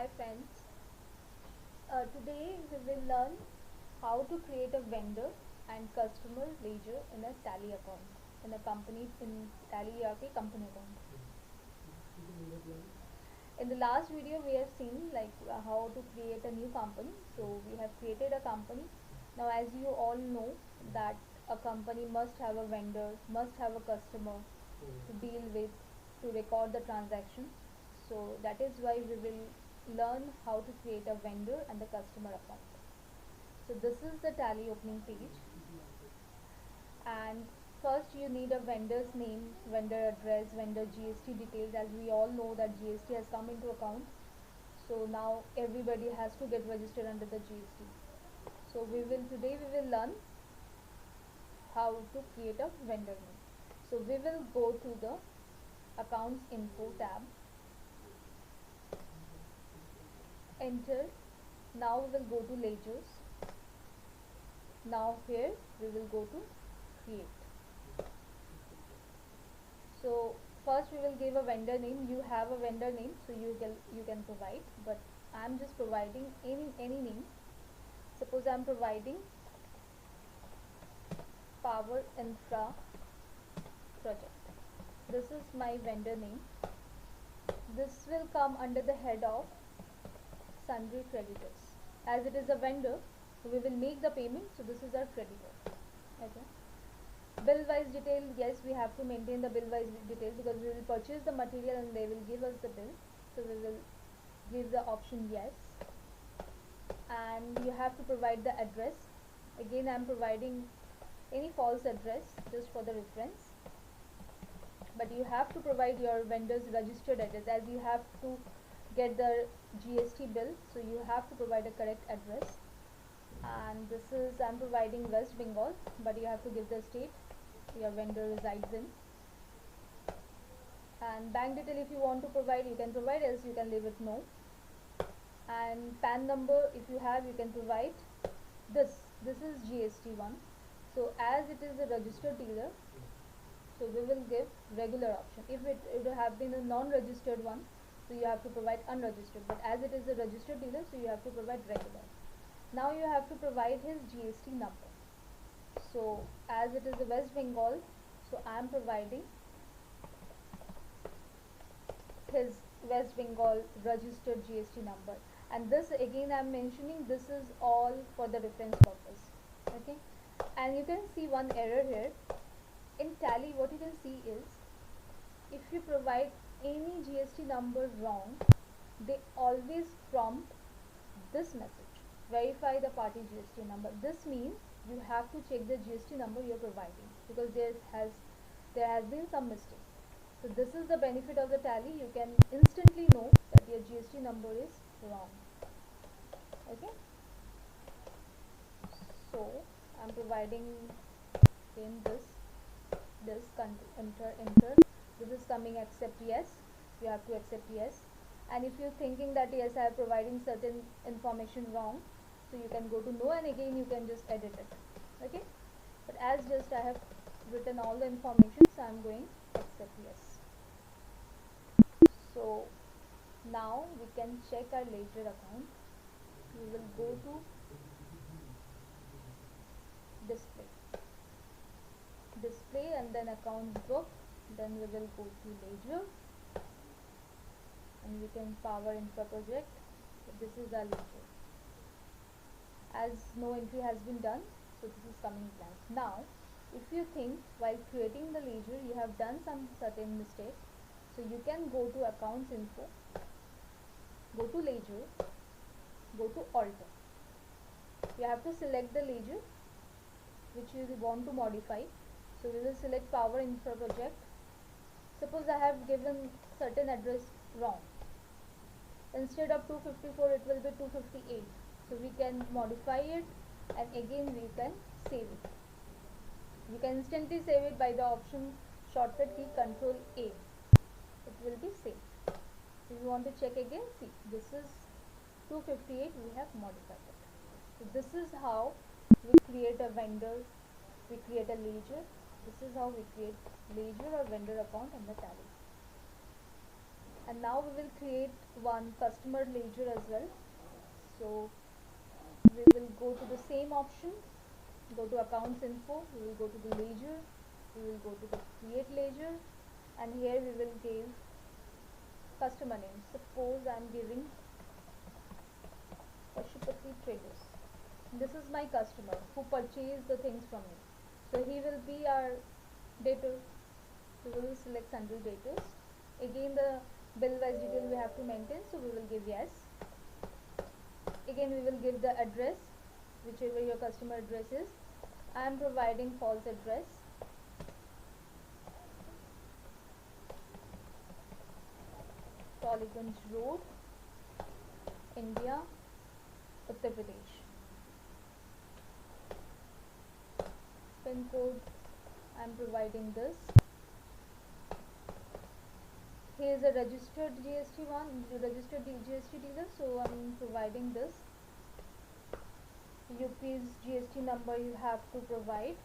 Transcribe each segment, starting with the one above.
Hi friends, today we will learn how to create a vendor and customer ledger in a Tally account, in a company, in Tally ERP company account. In the last video we have seen how to create a new company. So we have created a company. Now as you all know that a company must have a vendor, must have a customer to deal with, to record the transaction. So that is why we will learn how to create a vendor and the customer account. So this is the Tally opening page, and first you need a vendor's name, vendor address, vendor GST details. As we all know that GST has come into account, so now everybody has to get registered under the GST. So today we will learn how to create a vendor name. So we will go to the accounts info tab, enter. Now we will go to ledgers. Now here we will go to create. So first we will give a vendor name. You have a vendor name, so you can provide, but I'm just providing any name. Suppose I'm providing Power Infra Project. This is my vendor name. This will come under the head of sundry creditors. As it is a vendor, we will make the payment, so this is our creditor. Okay. Bill wise detail, yes, we have to maintain the bill wise detail because we will purchase the material and they will give us the bill, so we will give the option yes. And you have to provide the address. Again, I am providing any false address just for the reference, but you have to provide your vendor's registered address, as you have to get the GST bill, so you have to provide a correct address. And this is, I'm providing West Bengal, but you have to give the state your vendor resides in. And bank detail, if you want to provide, you can provide, else you can leave it no. And PAN number, if you have, you can provide. This is GST one. So as it is a registered dealer, so we will give regular option. If it would have been a non-registered one, so you have to provide unregistered, but as it is a registered dealer, so you have to provide regular. Now you have to provide his GST number. So as it is a West Bengal, so I am providing his West Bengal registered GST number. And this again I am mentioning, this is all for the reference purpose. Okay. And you can see one error here. In Tally, what you can see is, if you provide any GST number wrong, they always prompt this message, verify the party GST number. This means you have to check the GST number you are providing, because there has been some mistake. So this is the benefit of the Tally. You can instantly know that your GST number is wrong. Okay. So I'm providing in this enter. This is coming accept yes. You have to accept yes. And if you're thinking that yes, I am providing certain information wrong, so you can go to no, and again you can just edit it. Okay. But as just I have written all the information, so I'm going accept yes. So now we can check our ledger account. We will go to display and then accounts book, then we will go to ledger, and we can Power Infra Project. This is our ledger. As no entry has been done, so this is coming blank. Now if you think while creating the ledger you have done some certain mistake, so you can go to accounts info, go to ledger, go to alter. You have to select the ledger which you want to modify. So we will select Power Infra Project. Suppose I have given certain address wrong. Instead of 254, it will be 258. So we can modify it, and again we can save it. You can instantly save it by the option shortcut key Control A. It will be saved. If you want to check again, see, this is 258, we have modified it. So this is how we create a vendor, we create a ledger. This is how we create ledger or vendor account in the Tally. And now we will create one customer ledger as well. So we will go to the same option, go to accounts info, we will go to the ledger, we will go to the create ledger, and here we will give customer name. Suppose I am giving Pashupati Traders. This is my customer who purchased the things from me. So he will be our debtor. So we will select sundry debtors. Again the bill wise detail we have to maintain, so we will give yes. Again we will give the address, whichever your customer address is. I am providing false address. Tollygunj Road, India, Uttar Pradesh. Pin code I am providing this. He is a registered GST dealer, so I am providing this. UP's GST number you have to provide.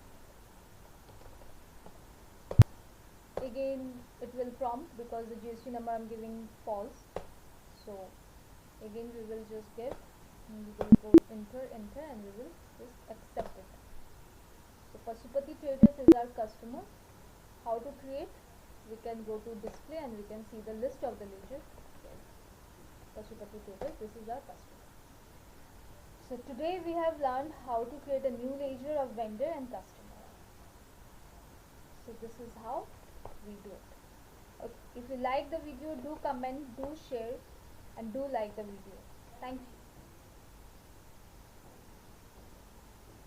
Again it will prompt because the GST number I am giving false. So again we will just give, and we will go enter, and we will just accept it. So Pashupati Traders is our customer. How to create? We can go to display and we can see the list of the ledger. Yes. Pashupati Traders, this is our customer. So today we have learned how to create a new ledger of vendor and customer. So this is how we do it. Okay. If you like the video, do comment, do share, and do like the video. Thank you.